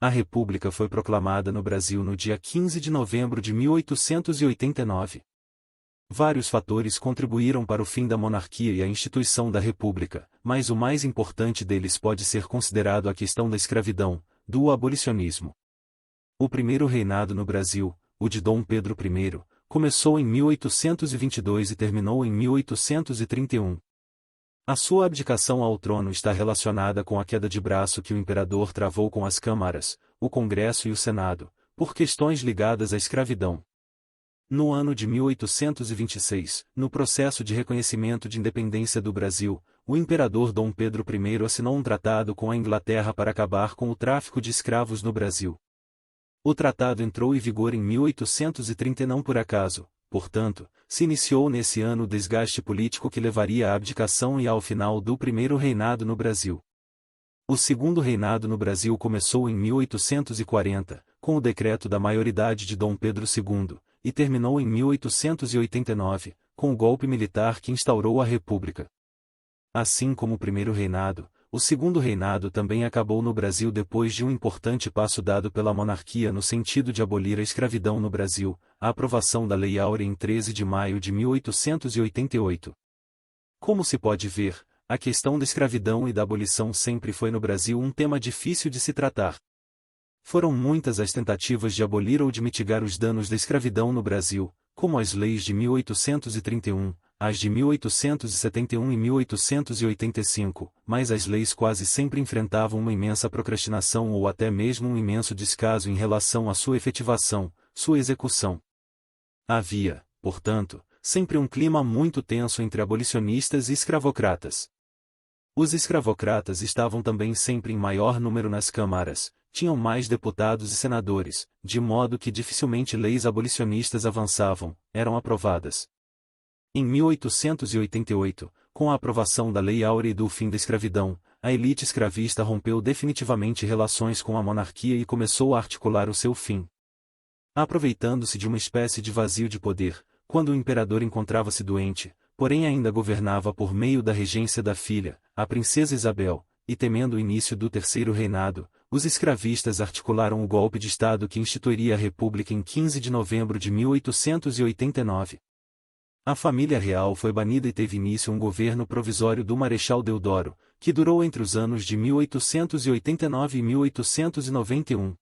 A República foi proclamada no Brasil no dia 15 de novembro de 1889. Vários fatores contribuíram para o fim da monarquia e a instituição da República, mas o mais importante deles pode ser considerado a questão da escravidão, do abolicionismo. O primeiro reinado no Brasil, o de Dom Pedro I, começou em 1822 e terminou em 1831. A sua abdicação ao trono está relacionada com a queda de braço que o imperador travou com as câmaras, o Congresso e o Senado, por questões ligadas à escravidão. No ano de 1826, no processo de reconhecimento de independência do Brasil, o imperador Dom Pedro I assinou um tratado com a Inglaterra para acabar com o tráfico de escravos no Brasil. O tratado entrou em vigor em 1830 e não por acaso, portanto, se iniciou nesse ano o desgaste político que levaria à abdicação e ao final do primeiro reinado no Brasil. O segundo reinado no Brasil começou em 1840, com o decreto da maioridade de Dom Pedro II, e terminou em 1889, com o golpe militar que instaurou a República. Assim como o primeiro reinado, o segundo reinado também acabou no Brasil depois de um importante passo dado pela monarquia no sentido de abolir a escravidão no Brasil, a aprovação da Lei Áurea em 13 de maio de 1888. Como se pode ver, a questão da escravidão e da abolição sempre foi no Brasil um tema difícil de se tratar. Foram muitas as tentativas de abolir ou de mitigar os danos da escravidão no Brasil, como as leis de 1831, as de 1871 e 1885, mas as leis quase sempre enfrentavam uma imensa procrastinação ou até mesmo um imenso descaso em relação à sua efetivação, sua execução. Havia, portanto, sempre um clima muito tenso entre abolicionistas e escravocratas. Os escravocratas estavam também sempre em maior número nas câmaras, tinham mais deputados e senadores, de modo que dificilmente leis abolicionistas avançavam, eram aprovadas. Em 1888, com a aprovação da Lei Áurea e do fim da escravidão, a elite escravista rompeu definitivamente relações com a monarquia e começou a articular o seu fim. Aproveitando-se de uma espécie de vazio de poder, quando o imperador encontrava-se doente, porém ainda governava por meio da regência da filha, a princesa Isabel, e temendo o início do terceiro reinado, os escravistas articularam o golpe de Estado que instituiria a República em 15 de novembro de 1889. A família real foi banida e teve início um governo provisório do Marechal Deodoro, que durou entre os anos de 1889 e 1891.